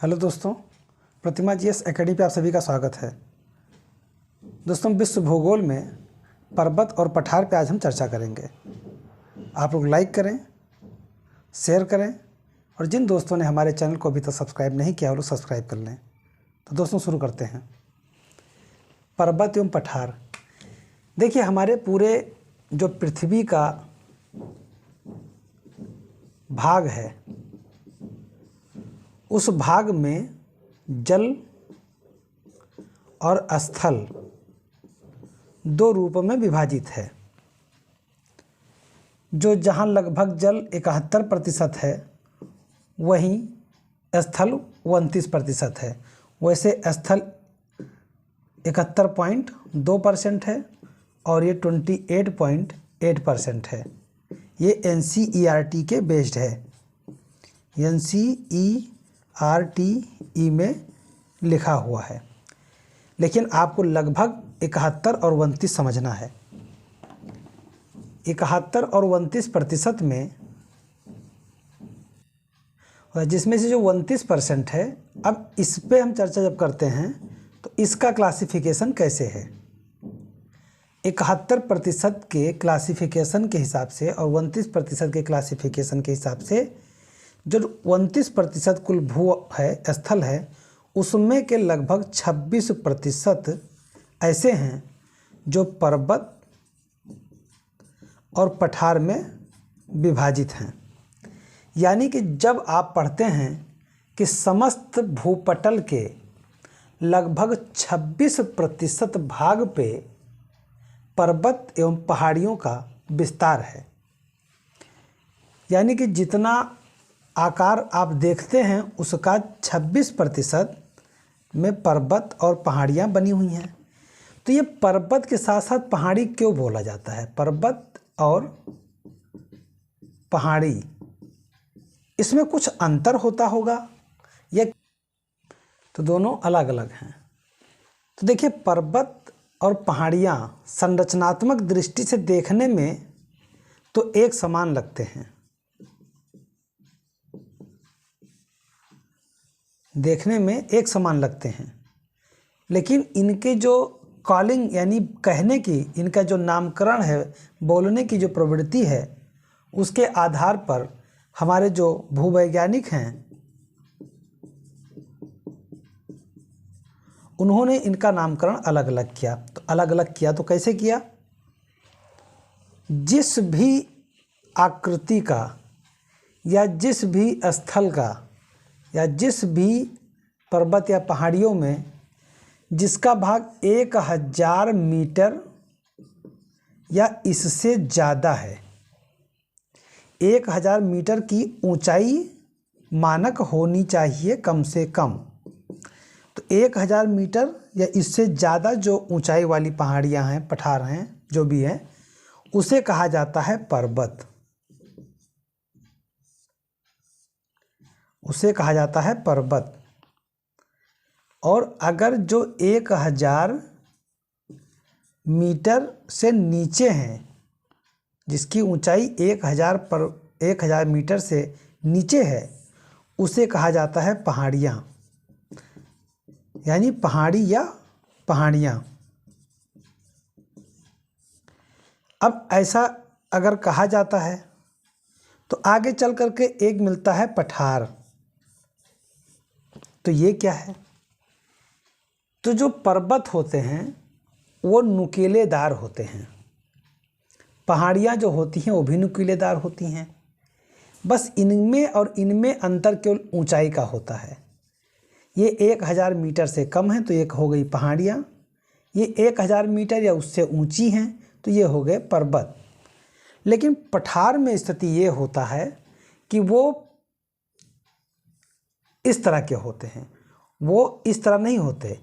Hello दोस्तों, प्रतिमा GS academy पे आप सभी का स्वागत है। दोस्तों, विश्व भूगोल में पर्वत और पठार पे आज हम चर्चा करेंगे। आप लोग लाइक करें, शेयर करें और जिन दोस्तों ने हमारे चैनल को अभी तक सब्सक्राइब नहीं किया वो लोग सब्सक्राइब कर लें। तो दोस्तों शुरू करते हैं। पर्वत एवं पठार। देखिए, हमारे पूरे जो पृथ्वी का भाग है उस भाग में जल और स्थल दो रूपों में विभाजित है। जो जहाँ लगभग जल 71% है वहीं स्थल 29% है। वैसे स्थल 71.2% है और ये 28.8% है। ये NCERT के बेस्ड है। NCERT में लिखा हुआ है, लेकिन आपको लगभग 71 और 29 समझना है। 71 और 29% में, जिसमें से जो 29% है, अब इस पे हम चर्चा जब करते हैं तो इसका क्लासिफिकेशन कैसे है। 71% के क्लासिफिकेशन के हिसाब से और 29% के क्लासिफिकेशन के हिसाब से जो 29% कुल भू है, स्थल है, उसमें के लगभग 26% ऐसे हैं जो पर्वत और पठार में विभाजित हैं। यानी कि जब आप पढ़ते हैं कि समस्त भूपटल के लगभग 26% भाग पे पर्वत एवं पहाड़ियों का विस्तार है, यानी कि जितना आकार आप देखते हैं उसका 26% में पर्वत और पहाड़ियाँ बनी हुई हैं। तो ये पर्वत के साथ साथ पहाड़ी क्यों बोला जाता है? पर्वत और पहाड़ी, इसमें कुछ अंतर होता होगा या तो दोनों अलग अलग हैं? तो देखिए, पर्वत और पहाड़ियाँ संरचनात्मक दृष्टि से देखने में तो एक समान लगते हैं, देखने में एक समान लगते हैं, लेकिन इनके जो कॉलिंग यानी कहने की, इनका जो नामकरण है, बोलने की जो प्रवृत्ति है, उसके आधार पर हमारे जो भूवैज्ञानिक हैं उन्होंने इनका नामकरण अलग अलग किया। तो अलग अलग किया तो कैसे किया? जिस भी आकृति का या जिस भी स्थल का या जिस भी पर्वत या पहाड़ियों में जिसका भाग 1000 मीटर या इससे ज़्यादा है, 1000 मीटर की ऊंचाई मानक होनी चाहिए कम से कम। तो 1000 मीटर या इससे ज़्यादा जो ऊंचाई वाली पहाड़ियाँ हैं, पठार हैं, जो भी हैं, उसे कहा जाता है पर्वत। उसे कहा जाता है पर्वत। और अगर जो 1000 मीटर से नीचे हैं, जिसकी ऊंचाई 1000 मीटर से नीचे है, उसे कहा जाता है पहाड़ियाँ, यानी पहाड़ी या पहाड़ियाँ। अब ऐसा अगर कहा जाता है तो आगे चल करके एक मिलता है पठार। तो ये क्या है? तो जो पर्वत होते हैं वो नुकीलेदार होते हैं, पहाड़ियाँ जो होती हैं वो भी नुकीलेदार होती हैं। बस इनमें और इनमें अंतर केवल ऊंचाई का होता है। ये 1000 मीटर से कम है तो एक हो गई पहाड़ियाँ, ये 1000 मीटर या उससे ऊंची हैं तो ये हो गए पर्वत। लेकिन पठार में स्थिति ये होता है कि वो इस तरह के होते हैं, वो इस तरह नहीं होते।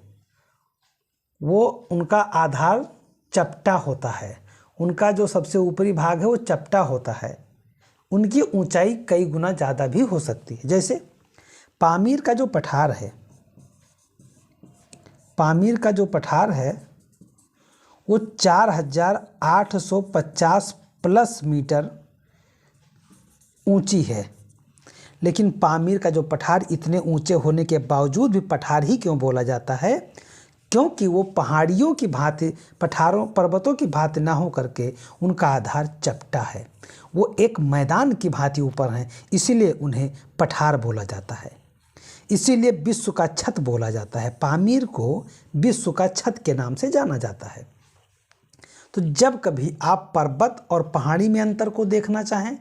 वो उनका आधार चपटा होता है, उनका जो सबसे ऊपरी भाग है वो चपटा होता है। उनकी ऊंचाई कई गुना ज़्यादा भी हो सकती है। जैसे पामीर का जो पठार है, पामीर का जो पठार है वो 4850 प्लस मीटर ऊंची है, लेकिन पामीर का जो पठार इतने ऊंचे होने के बावजूद भी पठार ही क्यों बोला जाता है? क्योंकि वो पहाड़ियों की भांति, पठारों पर्वतों की भांति ना हो करके उनका आधार चपटा है, वो एक मैदान की भांति ऊपर हैं, इसीलिए उन्हें पठार बोला जाता है। इसीलिए विश्व का छत बोला जाता है। पामीर को विश्व का छत के नाम से जाना जाता है। तो जब कभी आप पर्वत और पहाड़ी में अंतर को देखना चाहें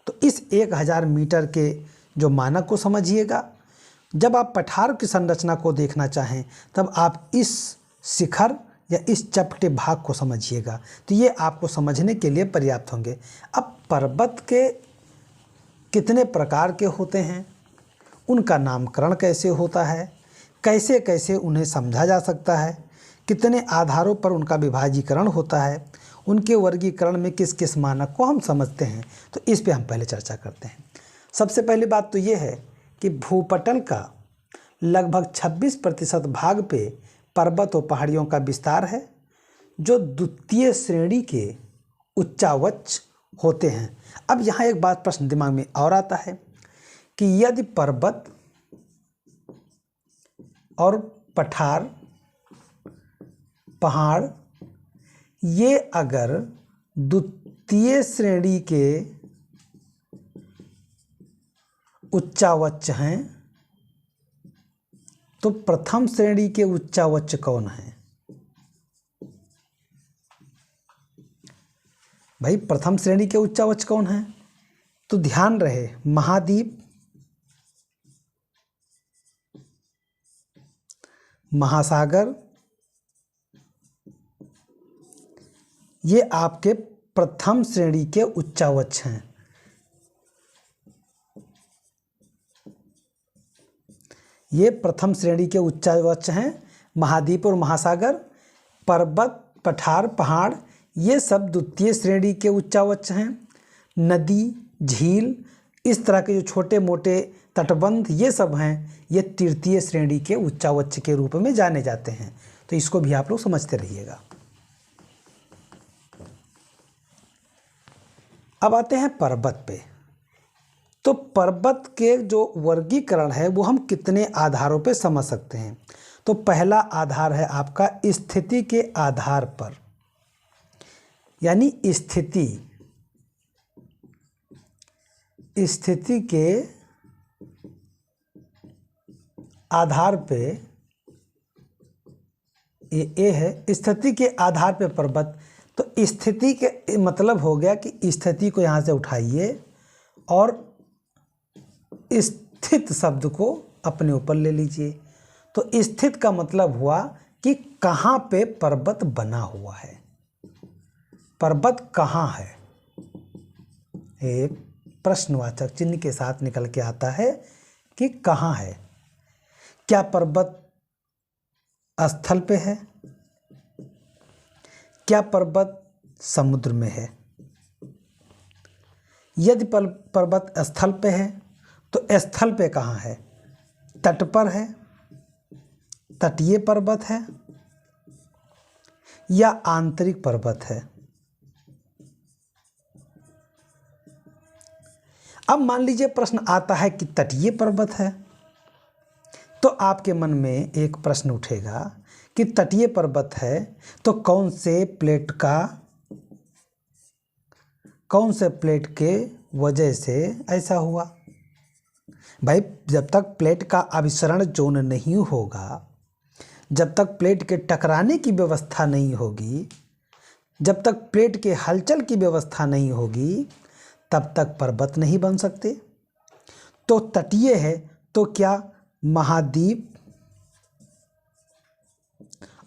तो इस 1000 मीटर के जो मानक को समझिएगा। जब आप पठार की संरचना को देखना चाहें तब आप इस शिखर या इस चपटे भाग को समझिएगा। तो ये आपको समझने के लिए पर्याप्त होंगे। अब पर्वत के कितने प्रकार के होते हैं, उनका नामकरण कैसे होता है, कैसे कैसे उन्हें समझा जा सकता है, कितने आधारों पर उनका विभाजीकरण होता है, उनके वर्गीकरण में किस किस मानक को हम समझते हैं, तो इस पे हम पहले चर्चा करते हैं। सबसे पहली बात तो ये है कि भूपटल का लगभग 26% भाग पे पर्वत और पहाड़ियों का विस्तार है, जो द्वितीय श्रेणी के उच्चावच होते हैं। अब यहाँ एक बात प्रश्न दिमाग में और आता है कि यदि पर्वत और पठार, पहाड़ ये अगर द्वितीय श्रेणी के उच्चावच हैं तो प्रथम श्रेणी के उच्चावच कौन है? भाई प्रथम श्रेणी के उच्चावच कौन है? तो ध्यान रहे, महाद्वीप, महासागर, ये आपके प्रथम श्रेणी के उच्चावच हैं। ये प्रथम श्रेणी के उच्चावच हैं। महाद्वीप और महासागर, पर्वत, पठार, पहाड़ ये सब द्वितीय श्रेणी के उच्चावच हैं। नदी, झील, इस तरह के जो छोटे मोटे तटबंध ये सब हैं, ये तृतीय श्रेणी के उच्चावच के रूप में जाने जाते हैं। तो इसको भी आप लोग समझते रहिएगा। अब आते हैं पर्वत पे। तो पर्वत के जो वर्गीकरण है वो हम कितने आधारों पे समझ सकते हैं? तो पहला आधार है आपका स्थिति के आधार पर, यानी स्थिति के आधार पे, ये है स्थिति के आधार पे पर्वत। तो स्थिति के मतलब हो गया कि स्थिति को यहाँ से उठाइए और स्थित शब्द को अपने ऊपर ले लीजिए। तो स्थित का मतलब हुआ कि कहाँ पे पर्वत बना हुआ है, पर्वत कहाँ है। एक प्रश्नवाचक चिन्ह के साथ निकल के आता है कि कहाँ है। क्या पर्वत स्थल पे है? क्या पर्वत समुद्र में है? यदि पर्वत स्थल पे है तो स्थल पे कहाँ है? तट पर है, तटीय पर्वत है या आंतरिक पर्वत है? अब मान लीजिए प्रश्न आता है कि तटीय पर्वत है, तो आपके मन में एक प्रश्न उठेगा कि तटीय पर्वत है तो कौन से प्लेट के वजह से ऐसा हुआ? भाई जब तक प्लेट का अभिसरण जोन नहीं होगा, जब तक प्लेट के टकराने की व्यवस्था नहीं होगी, जब तक प्लेट के हलचल की व्यवस्था नहीं होगी, तब तक पर्वत नहीं बन सकते। तो तटीय है तो क्या महाद्वीप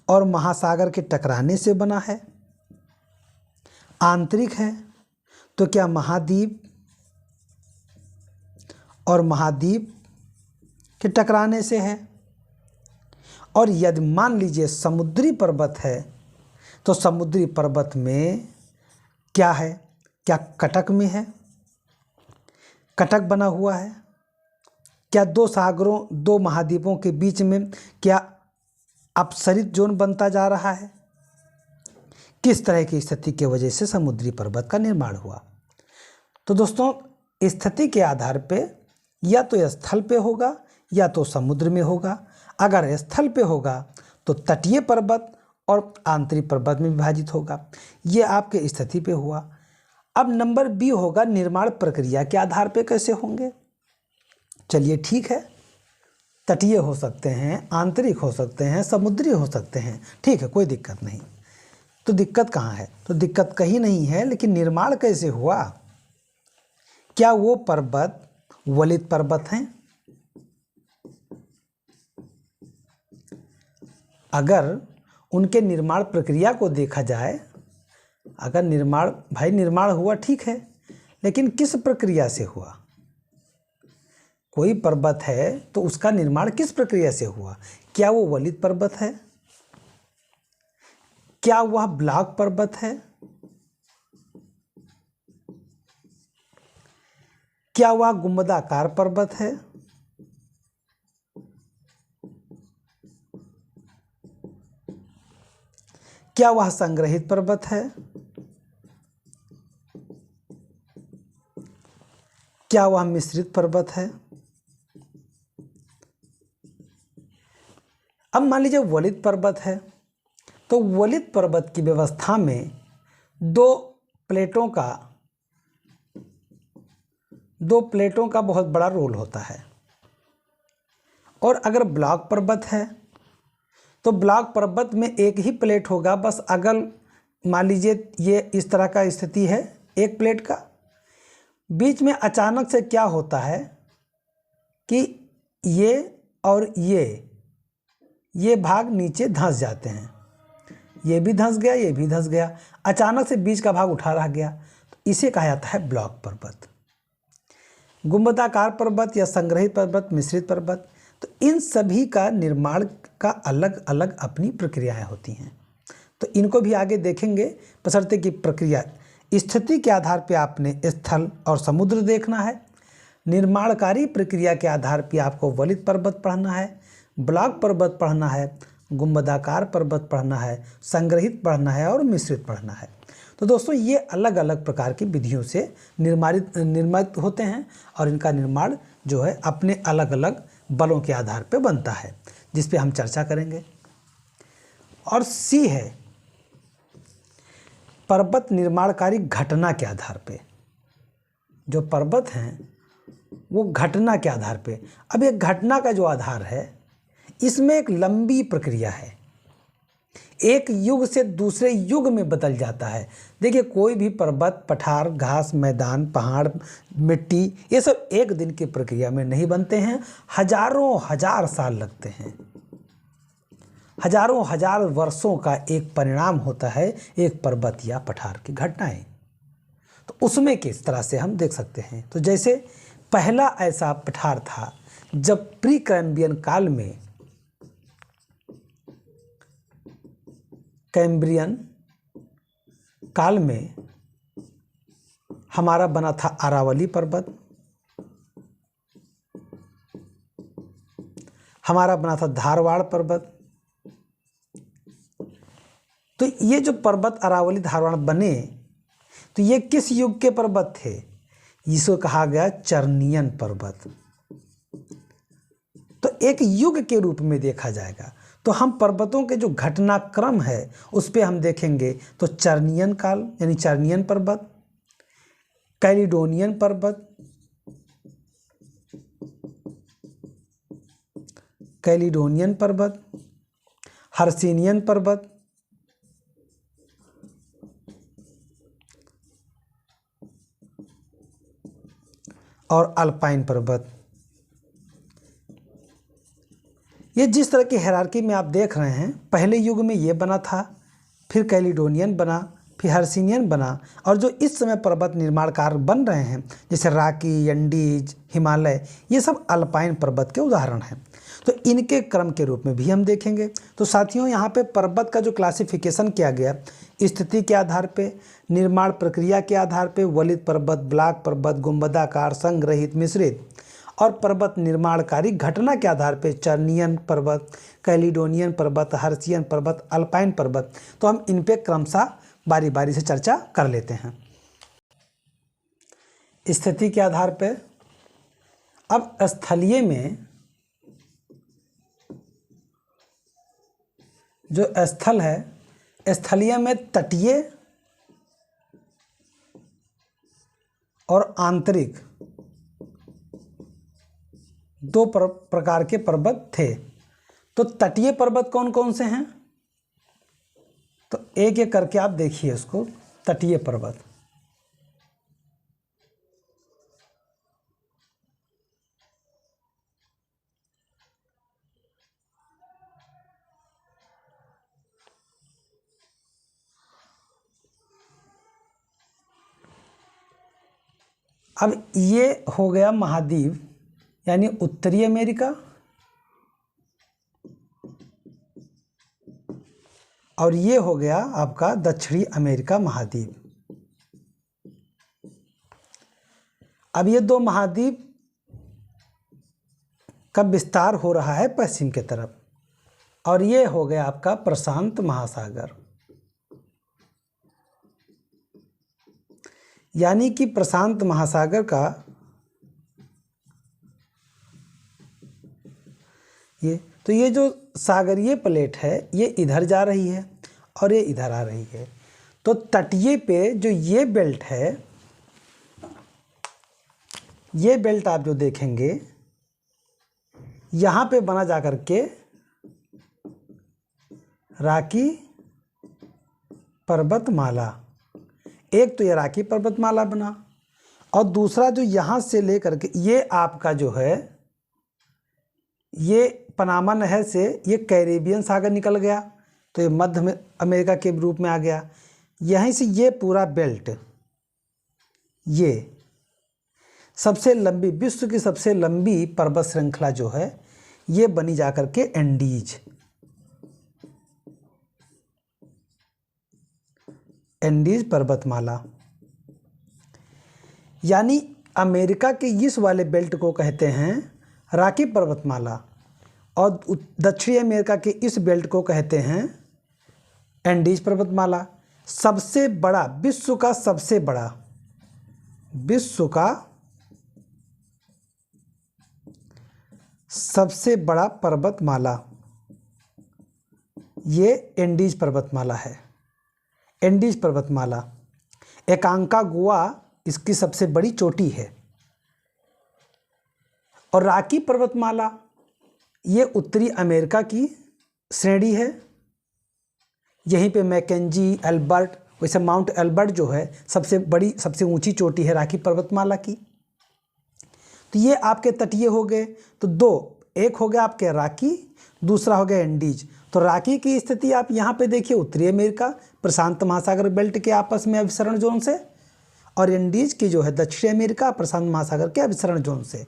और महासागर के टकराने से बना है? आंतरिक है तो क्या महाद्वीप और महाद्वीप के टकराने से है? और यदि मान लीजिए समुद्री पर्वत है तो समुद्री पर्वत में क्या है? क्या कटक में है? कटक बना हुआ है? क्या दो सागरों, दो महाद्वीपों के बीच में क्या अपसरित जोन बनता जा रहा है? किस तरह की स्थिति की वजह से समुद्री पर्वत का निर्माण हुआ? तो दोस्तों स्थिति के आधार पे या तो स्थल पे होगा या तो समुद्र में होगा। अगर स्थल पे होगा तो तटीय पर्वत और आंतरिक पर्वत में विभाजित होगा। ये आपके स्थिति पे हुआ। अब नंबर बी होगा निर्माण प्रक्रिया के आधार पे कैसे होंगे। चलिए ठीक है, तटीय हो सकते हैं, आंतरिक हो सकते हैं, समुद्री हो सकते हैं, ठीक है, कोई दिक्कत नहीं। तो दिक्कत कहाँ है? तो दिक्कत कहीं नहीं है, लेकिन निर्माण कैसे हुआ? क्या वो पर्वत वलित पर्वत हैं? अगर उनके निर्माण प्रक्रिया को देखा जाए, अगर निर्माण हुआ ठीक है, लेकिन किस प्रक्रिया से हुआ? कोई पर्वत है तो उसका निर्माण किस प्रक्रिया से हुआ? क्या वो वलित पर्वत है? क्या वह ब्लॉक पर्वत है? क्या वह गुंबदाकार पर्वत है? क्या वह संग्रहित पर्वत है? क्या वह मिश्रित पर्वत है? अब मान लीजिए वलित पर्वत है, तो वलित पर्वत की व्यवस्था में दो प्लेटों का बहुत बड़ा रोल होता है। और अगर ब्लॉक पर्वत है तो ब्लॉक पर्वत में एक ही प्लेट होगा बस। अगर मान लीजिए ये इस तरह का स्थिति है एक प्लेट का, बीच में अचानक से क्या होता है कि ये और ये भाग नीचे धंस जाते हैं, ये भी धंस गया, ये भी धंस गया, अचानक से बीच का भाग उठा रह गया, तो इसे कहा जाता है ब्लॉक पर्वत। गुंबदाकार पर्वत या संग्रहित पर्वत, मिश्रित पर्वत, तो इन सभी का निर्माण का अलग अलग अपनी प्रक्रियाएं होती हैं। तो इनको भी आगे देखेंगे, बशर्ते की प्रक्रिया स्थिति के आधार पे आपने स्थल और समुद्र देखना है। निर्माणकारी प्रक्रिया के आधार पे आपको वलित पर्वत पढ़ना है, ब्लॉक पर्वत पढ़ना है, गुंबदाकार पर्वत पढ़ना है, संग्रहित पढ़ना है और मिश्रित पढ़ना है। तो दोस्तों ये अलग अलग प्रकार की विधियों से निर्मित होते हैं और इनका निर्माण जो है अपने अलग अलग बलों के आधार पे बनता है, जिस पे हम चर्चा करेंगे। और सी है पर्वत निर्माणकारी घटना के आधार पे। जो पर्वत हैं वो घटना के आधार पे। अब एक घटना का जो आधार है इसमें एक लंबी प्रक्रिया है, एक युग से दूसरे युग में बदल जाता है। देखिए कोई भी पर्वत, पठार, घास, मैदान, पहाड़, मिट्टी, ये सब एक दिन की प्रक्रिया में नहीं बनते हैं, हजारों हजार साल लगते हैं। हजारों हजार वर्षों का एक परिणाम होता है एक पर्वत या पठार की घटनाएं। तो उसमें किस तरह से हम देख सकते हैं, तो जैसे पहला ऐसा पठार था जब प्री कैम्ब्रियन काल में, कैम्ब्रियन काल में हमारा बना था अरावली पर्वत, हमारा बना था धारवाड़ पर्वत। तो ये जो पर्वत अरावली धारवाड़ बने, तो ये किस युग के पर्वत थे? इसको कहा गया चर्नियन पर्वत। तो एक युग के रूप में देखा जाएगा। तो हम पर्वतों के जो घटनाक्रम है उस पे हम देखेंगे तो चर्नियन काल यानी चर्नियन पर्वत, कैलिडोनियन पर्वत, कैलिडोनियन पर्वत, हर्सिनियन पर्वत, और अल्पाइन पर्वत। ये जिस तरह की हायरार्की में आप देख रहे हैं, पहले युग में ये बना था, फिर कैलिडोनियन बना, फिर हर्सिनियन बना, और जो इस समय पर्वत निर्माणकार बन रहे हैं जैसे राकी, यंडीज, हिमालय, ये सब अल्पाइन पर्वत के उदाहरण हैं। तो इनके क्रम के रूप में भी हम देखेंगे। तो साथियों यहाँ पे पर्वत का जो क्लासिफिकेशन किया गया स्थिति के आधार पे, निर्माण प्रक्रिया के आधार पे, वलित पर्वत, ब्लॉक पर्वत, गुंबदाकार, संग्रहित, मिश्रित, और पर्वत निर्माणकारी घटना के आधार पे चर्नियन पर्वत, कैलिडोनियन पर्वत, हर्सियन पर्वत, अल्पाइन पर्वत। तो हम इन पे क्रमशः बारी बारी से चर्चा कर लेते हैं। स्थिति के आधार पे अब स्थलीय में जो स्थल है, स्थलीय में तटीय और आंतरिक दो प्रकार के पर्वत थे। तो तटीय पर्वत कौन कौन से हैं? तो एक एक करके आप देखिए उसको। तटीय पर्वत, अब ये हो गया महाद्वीप यानी उत्तरी अमेरिका, और ये हो गया आपका दक्षिणी अमेरिका महाद्वीप। अब ये दो महाद्वीप का विस्तार हो रहा है पश्चिम की तरफ, और ये हो गया आपका प्रशांत महासागर। यानी कि प्रशांत महासागर का ये जो सागरीय प्लेट है ये इधर जा रही है और ये इधर आ रही है। तो तटीय पे जो ये बेल्ट है, ये बेल्ट आप जो देखेंगे यहाँ पे बना जा कर के रॉकी पर्वतमाला। एक तो ये रॉकी पर्वतमाला बना, और दूसरा जो यहाँ से लेकर के ये आपका जो है ये पनामा नहर से ये कैरेबियन सागर निकल गया, तो ये मध्य अमेरिका के रूप में आ गया। यहीं से ये पूरा बेल्ट, ये सबसे लंबी, विश्व की सबसे लंबी पर्वत श्रृंखला जो है ये बनी जाकर के एंडीज पर्वतमाला। यानी अमेरिका के इस वाले बेल्ट को कहते हैं रॉकी पर्वतमाला, और दक्षिणी अमेरिका के इस बेल्ट को कहते हैं एंडीज पर्वतमाला। सबसे बड़ा, विश्व का सबसे बड़ा पर्वतमाला ये एंडीज पर्वतमाला है। एंडीज पर्वतमाला, एकांकागुआ इसकी सबसे बड़ी चोटी है। और रॉकी पर्वतमाला ये उत्तरी अमेरिका की श्रेणी है। यहीं पे मैकेंजी, एल्बर्ट, वैसे माउंट एल्बर्ट जो है सबसे बड़ी, सबसे ऊंची चोटी है रॉकी पर्वतमाला की। तो ये आपके तटीय हो गए। तो दो, एक हो गया आपके रॉकी, दूसरा हो गया एंडीज। तो रॉकी की स्थिति आप यहाँ पे देखिए उत्तरी अमेरिका, प्रशांत महासागर बेल्ट के आपस में अभिसरण जोन से, और एंडीज की जो है दक्षिणी अमेरिका, प्रशांत महासागर के अभिसरण जोन से।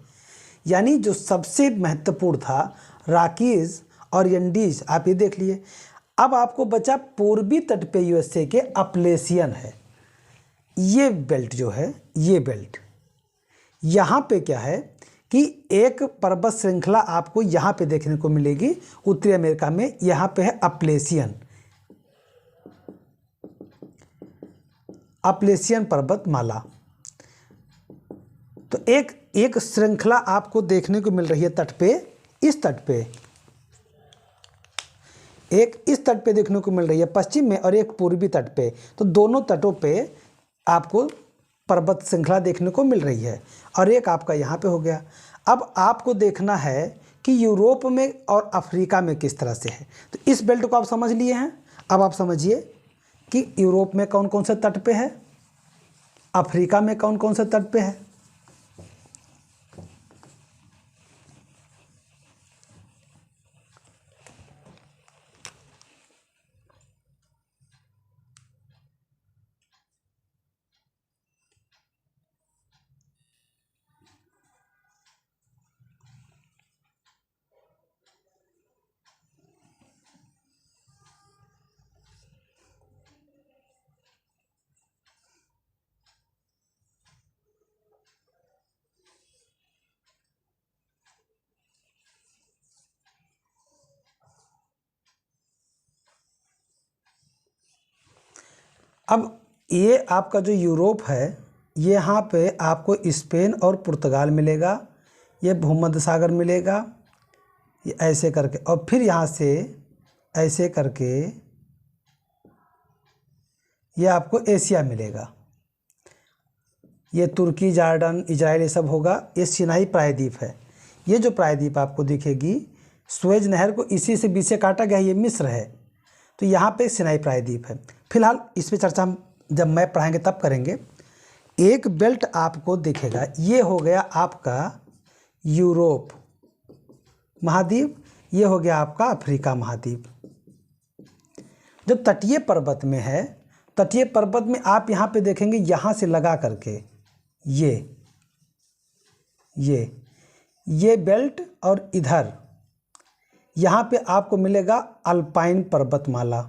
यानी जो सबसे महत्वपूर्ण था रॉकीज और एंडीज, आप ये देख लिए। अब आपको बचा पूर्वी तट पे यूएसए के अपलेशियन है। ये बेल्ट जो है, ये बेल्ट यहाँ पे क्या है कि एक पर्वत श्रृंखला आपको यहाँ पे देखने को मिलेगी उत्तरी अमेरिका में। यहाँ पे है अपलेशियन पर्वतमाला। तो एक श्रृंखला आपको देखने को मिल रही है तट पे, इस तट पे एक, इस तट पे देखने को मिल रही है पश्चिम में, और एक पूर्वी तट पे। तो दोनों तटों पे आपको पर्वत श्रृंखला देखने को मिल रही है, और एक आपका यहाँ पे हो गया। अब आपको देखना है कि यूरोप में और अफ्रीका में किस तरह से है। तो इस बेल्ट को आप समझ लिए हैं। अब आप समझिए कि यूरोप में कौन कौन से तट पे है, अफ्रीका में कौन कौन से तट पे है। अब ये आपका जो यूरोप है, ये यहाँ पे आपको स्पेन और पुर्तगाल मिलेगा। ये भूमध्य सागर मिलेगा, ये ऐसे करके, और फिर यहाँ से ऐसे करके ये आपको एशिया मिलेगा। ये तुर्की, जॉर्डन, इजराइल ये सब होगा। ये सिनाई प्रायद्वीप है। ये जो प्रायद्वीप आपको दिखेगी, सुएज नहर को इसी से बीच से काटा गया, ये मिस्र है, तो यहाँ पे सिनाई प्रायद्वीप है। फिलहाल इस पे चर्चा हम जब मैप पढ़ाएंगे तब करेंगे। एक बेल्ट आपको दिखेगा, ये हो गया आपका यूरोप महाद्वीप, ये हो गया आपका अफ्रीका महाद्वीप। जब तटीय पर्वत में है, तटीय पर्वत में आप यहाँ पे देखेंगे, यहाँ से लगा करके ये बेल्ट, और इधर यहाँ पे आपको मिलेगा अल्पाइन पर्वतमाला,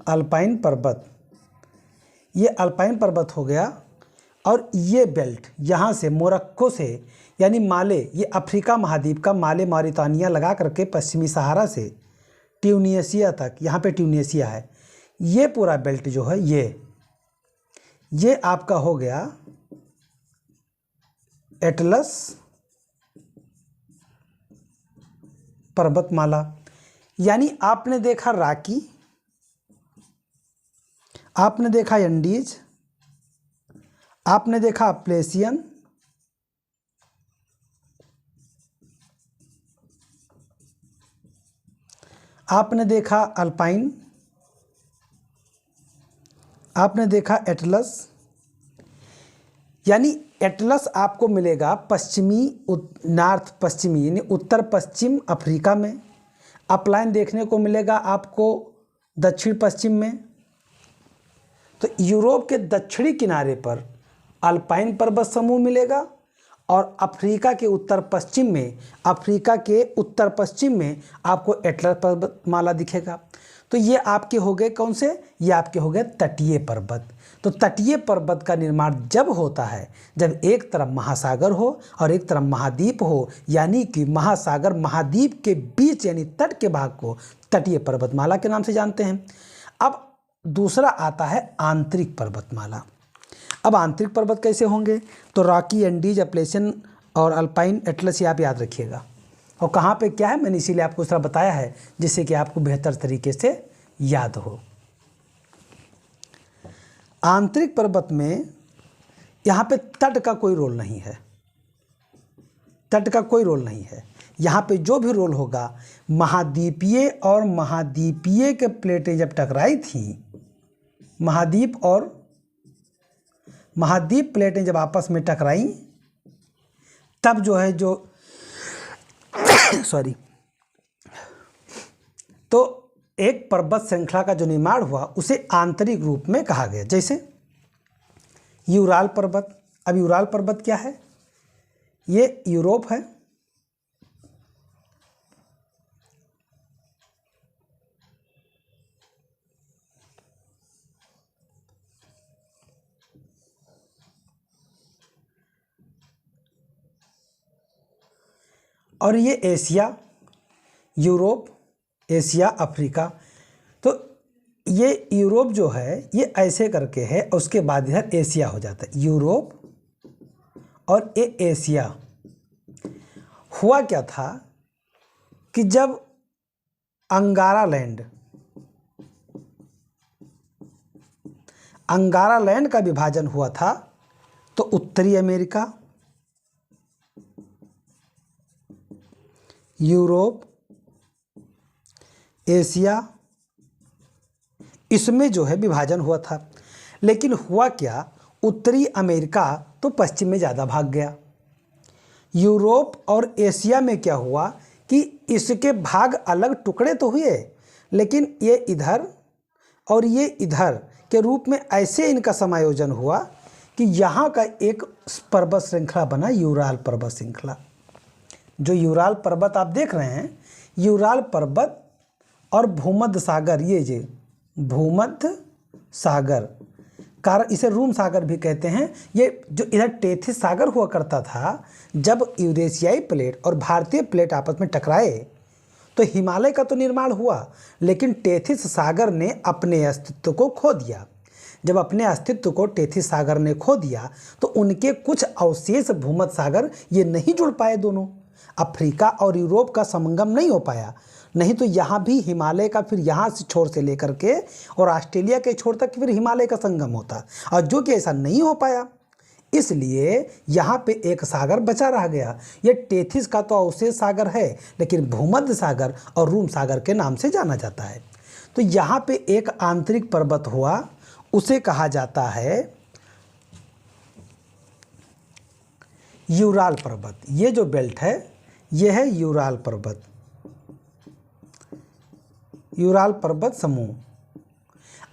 अल्पाइन पर्वत, ये अल्पाइन पर्वत हो गया। और ये बेल्ट यहाँ से मोरक्को से, यानी माले, ये अफ्रीका महाद्वीप का माले, मॉरिटानिया लगा करके पश्चिमी सहारा से ट्यूनीशिया तक, यहाँ पे ट्यूनीशिया है, ये पूरा बेल्ट जो है ये आपका हो गया एटलस पर्वतमाला। यानी आपने देखा रॉकी, आपने देखा एंडीज, आपने देखा अप्लेशियन, आपने देखा अल्पाइन, आपने देखा एटलस। यानी एटलस आपको मिलेगा पश्चिमी, नॉर्थ पश्चिमी यानी उत्तर पश्चिम अफ्रीका में। अपलाइन देखने को मिलेगा आपको दक्षिण पश्चिम में। तो यूरोप के दक्षिणी किनारे पर अल्पाइन पर्वत समूह मिलेगा, और अफ्रीका के उत्तर पश्चिम में, अफ्रीका के उत्तर पश्चिम में आपको एटलस पर्वतमाला दिखेगा। तो ये आपके हो गए कौन से, ये आपके हो गए तटीय पर्वत। तो तटीय पर्वत का निर्माण जब होता है जब एक तरफ महासागर हो और एक तरफ महाद्वीप हो, यानी कि महासागर महाद्वीप के बीच यानी तट के भाग को तटीय पर्वतमाला के नाम से जानते हैं। अब दूसरा आता है आंतरिक पर्वतमाला। अब आंतरिक पर्वत कैसे होंगे, तो रॉकी, एंडीज, अप्लेशियन और अल्पाइन, एटलस, ये आप याद रखिएगा। और कहाँ पे क्या है मैंने इसीलिए आपको थोड़ा बताया है, जिससे कि आपको बेहतर तरीके से याद हो। आंतरिक पर्वत में यहाँ पे तट का कोई रोल नहीं है, तट का कोई रोल नहीं है। यहाँ पे जो भी रोल होगा, महाद्वीपीय और महाद्वीपीय के प्लेटें जब टकराई थी, महाद्वीप और महाद्वीप प्लेटें जब आपस में टकराई, तब जो है जो सॉरी, तो एक पर्वत श्रृंखला का जो निर्माण हुआ उसे आंतरिक रूप में कहा गया। जैसे यूराल पर्वत। अब यूराल पर्वत क्या है, ये यूरोप है, और ये एशिया, यूरोप, एशिया, अफ्रीका। तो ये यूरोप जो है ये ऐसे करके है, उसके बाद इधर एशिया हो जाता है, यूरोप और ये एशिया। हुआ क्या था कि जब अंगारा लैंड का विभाजन हुआ था, तो उत्तरी अमेरिका, यूरोप, एशिया, इसमें जो है विभाजन हुआ था। लेकिन हुआ क्या, उत्तरी अमेरिका तो पश्चिम में ज़्यादा भाग गया। यूरोप और एशिया में क्या हुआ कि इसके भाग अलग टुकड़े तो हुए, लेकिन ये इधर और ये इधर के रूप में ऐसे इनका समायोजन हुआ कि यहाँ का एक पर्वत श्रृंखला बना, यूराल पर्वत श्रृंखला। जो यूराल पर्वत आप देख रहे हैं, यूराल पर्वत और भूमध्य सागर, ये जो भूमध्य सागर, कारण इसे रूम सागर भी कहते हैं, ये जो इधर टेथिस सागर हुआ करता था, जब यूरेशियाई प्लेट और भारतीय प्लेट आपस में टकराए तो हिमालय का तो निर्माण हुआ, लेकिन टेथिस सागर ने अपने अस्तित्व को खो दिया। जब अपने अस्तित्व को टेथिस सागर ने खो दिया तो उनके कुछ अवशेष भूमध्य सागर ये नहीं जुड़ पाए दोनों। अफ्रीका और यूरोप का संगम नहीं हो पाया, नहीं तो यहाँ भी हिमालय का फिर यहाँ से छोर से लेकर के और ऑस्ट्रेलिया के छोर तक फिर हिमालय का संगम होता, और जो कि ऐसा नहीं हो पाया, इसलिए यहाँ पे एक सागर बचा रह गया। ये टेथिस का तो अवशेष सागर है, लेकिन भूमध्य सागर और रूम सागर के नाम से जाना जाता है। तो यहाँ पे एक आंतरिक पर्वत हुआ, उसे कहा जाता है यूराल पर्वत। ये जो बेल्ट है ये है यूराल पर्वत, यूराल पर्वत समूह।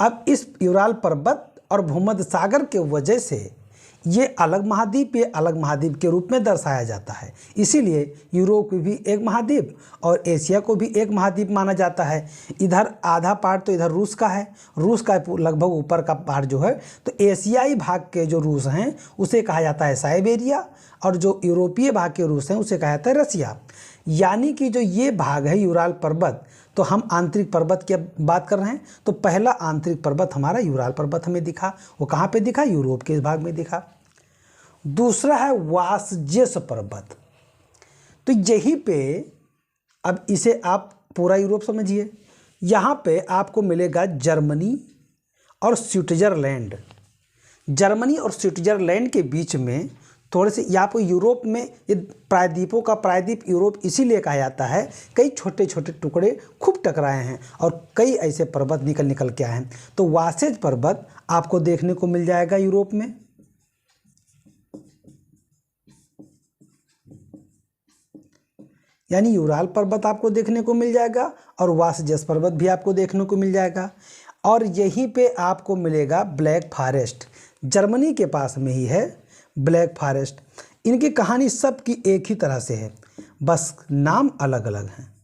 अब इस यूराल पर्वत और भूमध्य सागर के वजह से ये अलग महाद्वीप, ये अलग महाद्वीप के रूप में दर्शाया जाता है। इसीलिए यूरोप को भी एक महाद्वीप और एशिया को भी एक महाद्वीप माना जाता है। इधर आधा पार्ट तो इधर रूस का है, रूस का लगभग ऊपर का पार्ट जो है, तो एशियाई भाग के जो रूस हैं उसे कहा जाता है साइबेरिया, और जो यूरोपीय भाग के रूस हैं उसे कहा जाता है रसिया। यानी कि जो ये भाग है यूराल पर्वत, तो हम आंतरिक पर्वत की बात कर रहे हैं, तो पहला आंतरिक पर्वत हमारा यूराल पर्वत हमें दिखा। वो कहाँ पे दिखा? यूरोप के इस भाग में दिखा। दूसरा है वासजेस पर्वत। तो यहीं पे अब इसे आप पूरा यूरोप समझिए, यहाँ पे आपको मिलेगा जर्मनी और स्विट्जरलैंड। जर्मनी और स्विट्जरलैंड के बीच में थोड़े से, या आपको यूरोप में ये प्रायद्वीपों का प्रायद्वीप यूरोप इसीलिए कहा जाता है, कई छोटे छोटे टुकड़े खूब टकराए हैं और कई ऐसे पर्वत निकल के आए हैं। तो वासेज पर्वत आपको देखने को मिल जाएगा यूरोप में, यानी यूराल पर्वत आपको देखने को मिल जाएगा और वासजेस पर्वत भी आपको देखने को मिल जाएगा। और यहीं पे आपको मिलेगा ब्लैक फॉरेस्ट, जर्मनी के पास में ही है ब्लैक फॉरेस्ट। इनकी कहानी सब की एक ही तरह से है, बस नाम अलग अलग हैं।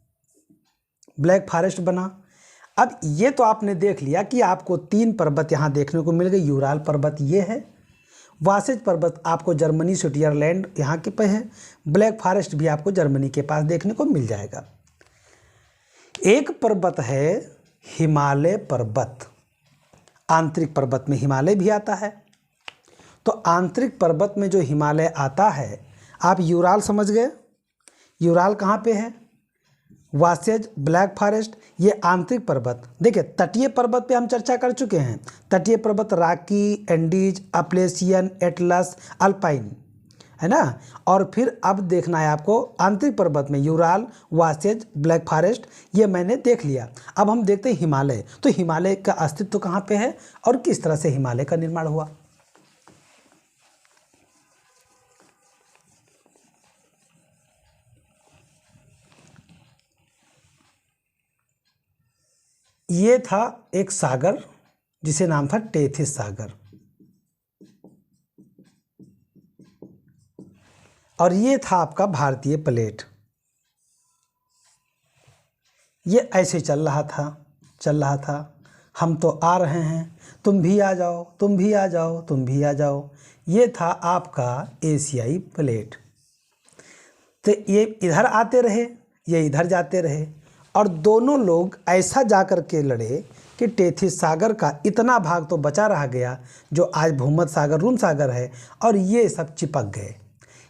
ब्लैक फॉरेस्ट बना। अब ये तो आपने देख लिया कि आपको 3 पर्वत यहाँ देखने को मिल गए। यूराल पर्वत ये है, वासेज पर्वत आपको जर्मनी स्विट्जरलैंड यहाँ के पे है, ब्लैक फॉरेस्ट भी आपको जर्मनी के पास देखने को मिल जाएगा। एक पर्वत है हिमालय पर्वत, आंतरिक पर्वत में हिमालय भी आता है। तो आंतरिक पर्वत में जो हिमालय आता है, आप यूराल समझ गए। यूराल कहाँ पे है? वासेज, ब्लैक फॉरेस्ट, ये आंतरिक पर्वत। देखिए तटीय पर्वत पे हम चर्चा कर चुके हैं। तटीय पर्वत राकी, एंडीज, अपलेशियन, एटलस, अल्पाइन, है ना। और फिर अब देखना है आपको आंतरिक पर्वत में यूराल, वासेज, ब्लैक फॉरेस्ट, ये मैंने देख लिया। अब हम देखते हैं हिमालय। तो हिमालय का अस्तित्व कहाँ पे है और किस तरह से हिमालय का निर्माण हुआ। ये था एक सागर जिसे नाम था टेथिस सागर, और ये था आपका भारतीय प्लेट। ये ऐसे चल रहा था। हम तो आ रहे हैं, तुम भी आ जाओ, तुम भी आ जाओ, तुम भी आ जाओ। ये था आपका एशियाई प्लेट। तो ये इधर आते रहे, ये इधर जाते रहे, और दोनों लोग ऐसा जा कर के लड़े कि टेथिस सागर का इतना भाग तो बचा रह गया जो आज भूमध्य सागर, रूम सागर है, और ये सब चिपक गए।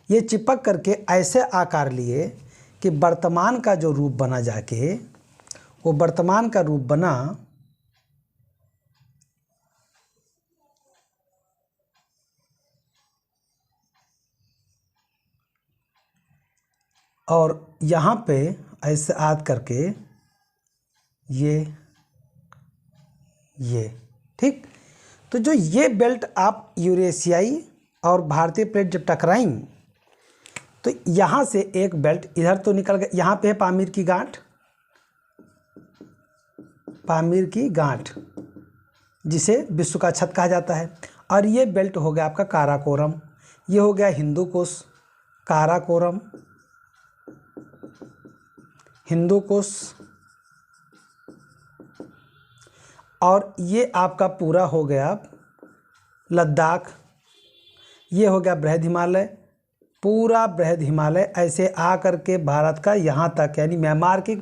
ये चिपक करके ऐसे आकार लिए कि वर्तमान का जो रूप बना जाके, वो वर्तमान का रूप बना और यहाँ पे ऐसे आद करके ये ठीक। तो जो ये बेल्ट आप यूरेशियाई और भारतीय प्लेट जब टकराई, तो यहाँ से एक बेल्ट इधर तो निकल गया। यहाँ पे है पामीर की गांठ, जिसे विश्व का छत कहा जाता है। और ये बेल्ट हो गया आपका काराकोरम, ये हो गया हिंदूकुश, काराकोरम, हिंदूकुश, और ये आपका पूरा हो गया लद्दाख। ये हो गया बृहद हिमालय, पूरा बृहद हिमालय ऐसे आ कर के भारत का यहाँ तक, यानी म्यांमार की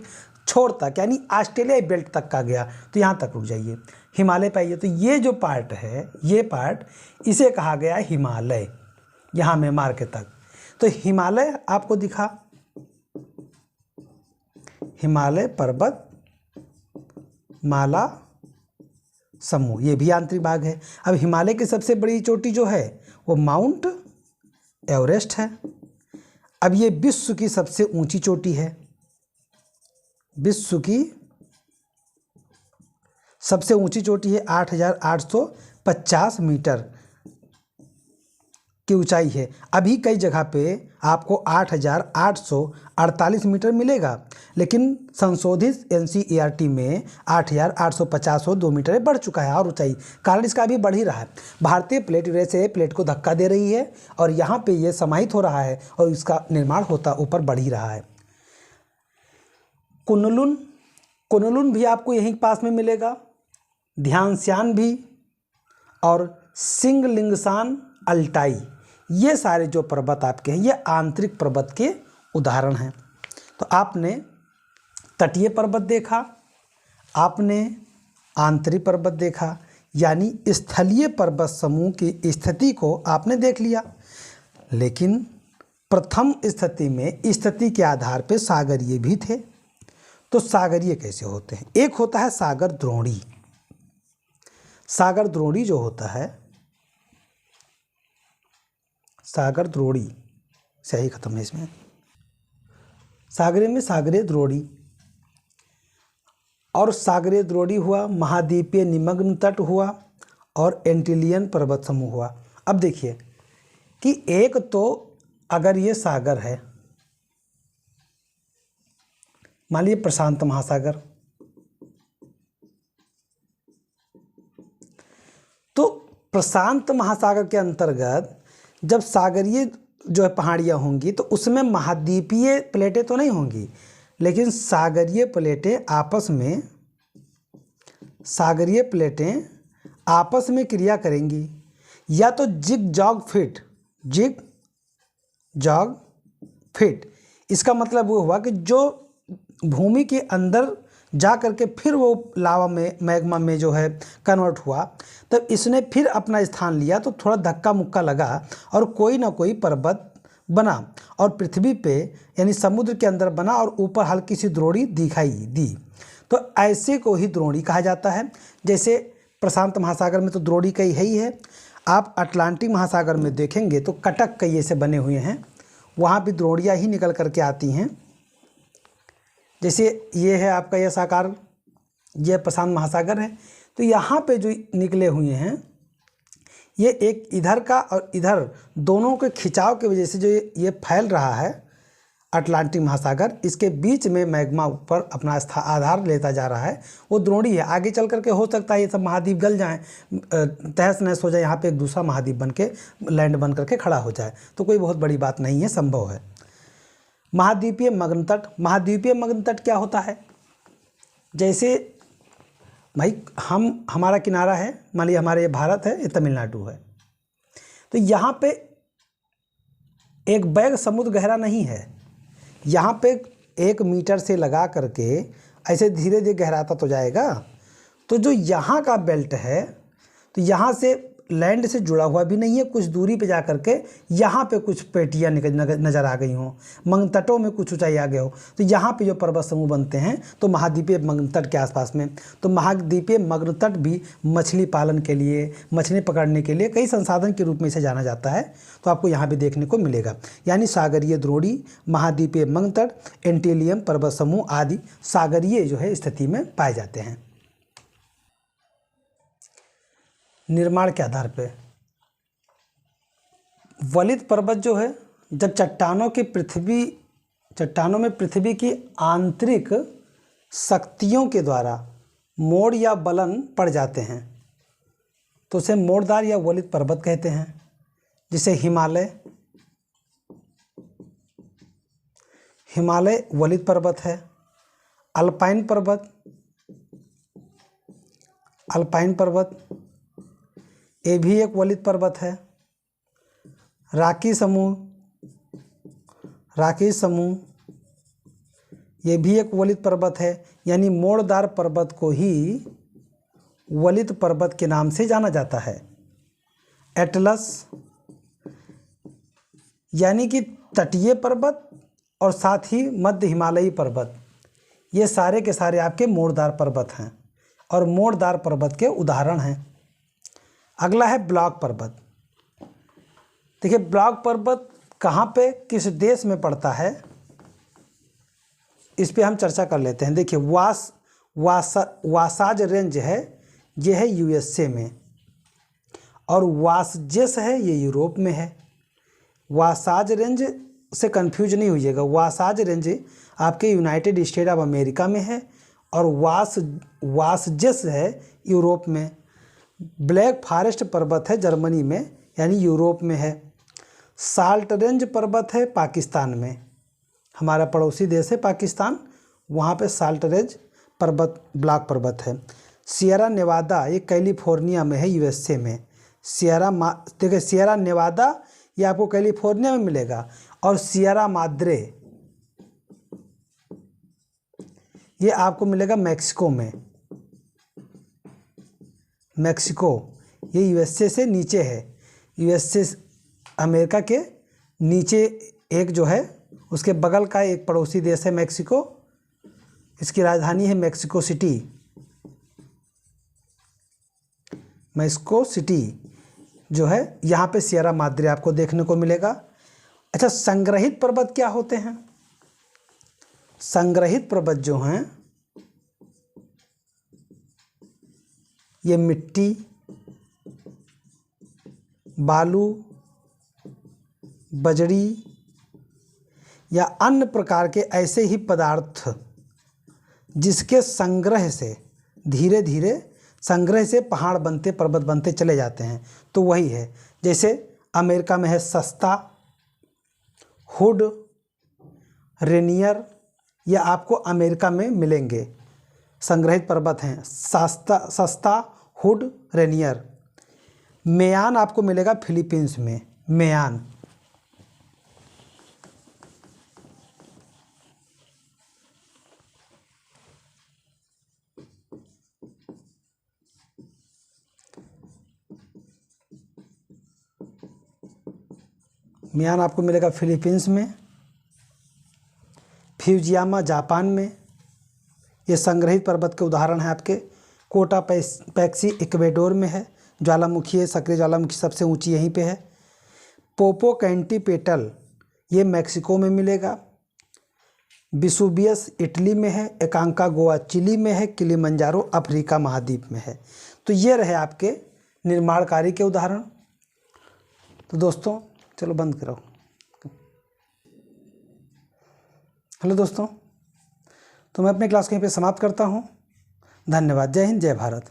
छोर तक, यानी ऑस्ट्रेलिया बेल्ट तक का गया तो यहाँ तक रुक जाइए, हिमालय पे आइए। तो ये जो पार्ट है, ये पार्ट, इसे कहा गया हिमालय, यहाँ म्यांमार के तक। तो हिमालय आपको दिखा, हिमालय पर्वत माला समूह, ये भी आंतरिक भाग है। अब हिमालय की सबसे बड़ी चोटी जो है वो माउंट एवरेस्ट है। अब ये विश्व की सबसे ऊंची चोटी है, विश्व की सबसे ऊंची चोटी है, 8,850 मीटर की ऊंचाई है। अभी कई जगह पे आपको 8,848 मीटर मिलेगा, लेकिन संशोधित NCERT में 8,850 मीटर बढ़ चुका है और ऊंचाई, कारण इसका अभी बढ़ ही रहा है। भारतीय प्लेट यूरेशियाई प्लेट को धक्का दे रही है और यहाँ पे ये समाहित हो रहा है और इसका निर्माण होता ऊपर बढ़ ही रहा है। कुनलुन भी आपको यहीं पास में मिलेगा, ध्यानश्यान भी, और सिंगलिंगसान अल्टाई, ये सारे जो पर्वत आपके हैं ये आंतरिक पर्वत के उदाहरण हैं। तो आपने तटीय पर्वत देखा, आपने आंतरिक पर्वत देखा, यानी स्थलीय पर्वत समूह की स्थिति को आपने देख लिया। लेकिन प्रथम स्थिति में स्थिति के आधार पर सागरीय भी थे। तो सागरीय कैसे होते हैं? एक होता है सागर द्रोणी। सागर द्रोणी जो होता है, सागर द्रोणी, सही खत्म है इसमें, सागरीय में सागरीय द्रोणी, और सागरीय द्रोणी हुआ, महाद्वीपीय निमग्न तट हुआ और एंटीलियन पर्वत समूह हुआ। अब देखिए कि एक तो अगर ये सागर है, मान लीजिए प्रशांत महासागर, तो प्रशांत महासागर के अंतर्गत जब सागरीय जो है पहाड़ियाँ होंगी तो उसमें महाद्वीपीय प्लेटें तो नहीं होंगी, लेकिन सागरीय प्लेटें आपस में क्रिया करेंगी, या तो जिग जॉग फिट। इसका मतलब वो हुआ कि जो भूमि के अंदर जा करके फिर वो लावा में, मैग्मा में जो है कन्वर्ट हुआ, तब इसने फिर अपना स्थान लिया, तो थोड़ा धक्का मुक्का लगा और कोई ना कोई पर्वत बना और पृथ्वी पे यानी समुद्र के अंदर बना और ऊपर हल्की सी द्रोणी दिखाई दी। तो ऐसे को ही द्रोणी कहा जाता है। जैसे प्रशांत महासागर में तो द्रोणी कई है ही है, आप अटलांटिक महासागर में देखेंगे तो कटक कई ऐसे बने हुए हैं, वहाँ भी द्रोणियाँ ही निकल करके आती हैं। जैसे ये है आपका यह साकार, यह प्रशांत महासागर है, तो यहाँ पे जो निकले हुए हैं ये एक इधर का और इधर दोनों के खिंचाव की वजह से जो ये फैल रहा है अटलांटिक महासागर, इसके बीच में मैग्मा ऊपर अपना आधार लेता जा रहा है, वो द्रोणी है। आगे चल करके हो सकता है ये सब महाद्वीप गल जाएं, तहस नहस हो जाए, यहाँ पे एक दूसरा महाद्वीप बन के लैंड बन करके खड़ा हो जाए, तो कोई बहुत बड़ी बात नहीं है, संभव है। महाद्वीपीय मग्न तट, महाद्वीपीय मग्न तट क्या होता है? जैसे भाई हमारा किनारा है, मान लीजिए हमारे ये भारत है, ये तमिलनाडु है, तो यहाँ पे एक बैग समुद्र गहरा नहीं है, यहाँ पे 1 मीटर से लगा करके ऐसे धीरे धीरे गहराता तो जाएगा। तो जो यहाँ का बेल्ट है, तो यहाँ से लैंड से जुड़ा हुआ भी नहीं है, कुछ दूरी पे जा करके यहाँ पे कुछ पेटियाँ नज़र आ गई हों, मग्न तटों में कुछ ऊंचाई आ गए हो, तो यहाँ पे जो पर्वत समूह बनते हैं तो महाद्वीपीय मग्न तट के आसपास में। तो महाद्वीपीय मग्न तट भी मछली पालन के लिए, मछली पकड़ने के लिए कई संसाधन के रूप में इसे जाना जाता है, तो आपको यहाँ भी देखने को मिलेगा। यानी सागरीय द्रोणी, महाद्वीपीय मग्न तट, एंटीलियन पर्वत समूह आदि सागरीय जो है स्थिति में पाए जाते हैं। निर्माण के आधार पे वलित पर्वत जो है, जब चट्टानों में पृथ्वी की आंतरिक शक्तियों के द्वारा मोड़ या बलन पड़ जाते हैं तो उसे मोड़दार या वलित पर्वत कहते हैं। जिसे हिमालय वलित पर्वत है। अल्पाइन पर्वत ये भी एक वलित पर्वत है। राकी समूह ये भी एक वलित पर्वत है, यानी मोड़दार पर्वत को ही वलित पर्वत के नाम से जाना जाता है। एटलस यानी कि तटीय पर्वत और साथ ही मध्य हिमालयी पर्वत, ये सारे के सारे आपके मोड़दार पर्वत हैं और मोड़दार पर्वत के उदाहरण हैं। अगला है ब्लॉक पर्वत। देखिए ब्लॉक पर्वत कहाँ पे किस देश में पड़ता है, इस पे हम चर्चा कर लेते हैं। देखिए वासाज रेंज है, ये है यूएसए में, और वासजेस है ये यूरोप में है। वासाज रेंज से कंफ्यूज नहीं होइएगा, वासाज रेंज आपके यूनाइटेड स्टेट ऑफ अमेरिका में है और वासजेस है यूरोप में। ब्लैक फॉरेस्ट पर्वत है जर्मनी में, यानी यूरोप में है। साल्ट रेंज पर्वत है पाकिस्तान में, हमारा पड़ोसी देश है पाकिस्तान, वहाँ पे साल्ट रेंज पर्वत ब्लॉक पर्वत है। सियरा नेवादा ये कैलिफोर्निया में है, यूएसए में। देखिए सियरा नेवादा ये आपको कैलिफोर्निया में मिलेगा, और सियरा माद्रे ये आपको मिलेगा मैक्सिको में। मैक्सिको ये यूएसए से नीचे है, यूएसए अमेरिका के नीचे एक जो है उसके बगल का एक पड़ोसी देश है मैक्सिको, इसकी राजधानी है मैक्सिको सिटी। मैक्सिको सिटी जो है यहाँ पे सियरा माद्रे आपको देखने को मिलेगा। अच्छा, संग्रहित पर्वत क्या होते हैं? संग्रहित पर्वत जो हैं ये मिट्टी, बालू, बजरी या अन्य प्रकार के ऐसे ही पदार्थ जिसके संग्रह से धीरे धीरे संग्रह से पहाड़ बनते पर्वत बनते चले जाते हैं, तो वही है। जैसे अमेरिका में है सस्ता, हुड, रेनियर, या आपको अमेरिका में मिलेंगे संग्रहित पर्वत हैं सस्ता, हुड, रेनियर। मेयान आपको मिलेगा फिलीपींस में, मेयान। मियान आपको मिलेगा फिलीपींस में। फ्यूजियामा जापान में, ये संग्रहित पर्वत के उदाहरण हैं आपके। कोटापैक्सी इक्वेडोर में है, ज्वालामुखी है, सक्रिय ज्वालामुखी सबसे ऊंची यहीं पे है। पोपोकैंटीपेटल ये मैक्सिको में मिलेगा। विसुवियस इटली में है, एकांकागुआ चिली में है, किलिमंजारो अफ्रीका महाद्वीप में है। तो ये रहे आपके निर्माण कार्य के उदाहरण। तो दोस्तों चलो बंद करो। हेलो दोस्तों, तो मैं अपनी क्लास को यहीं पे समाप्त करता हूँ। धन्यवाद। जय हिंद, जय भारत।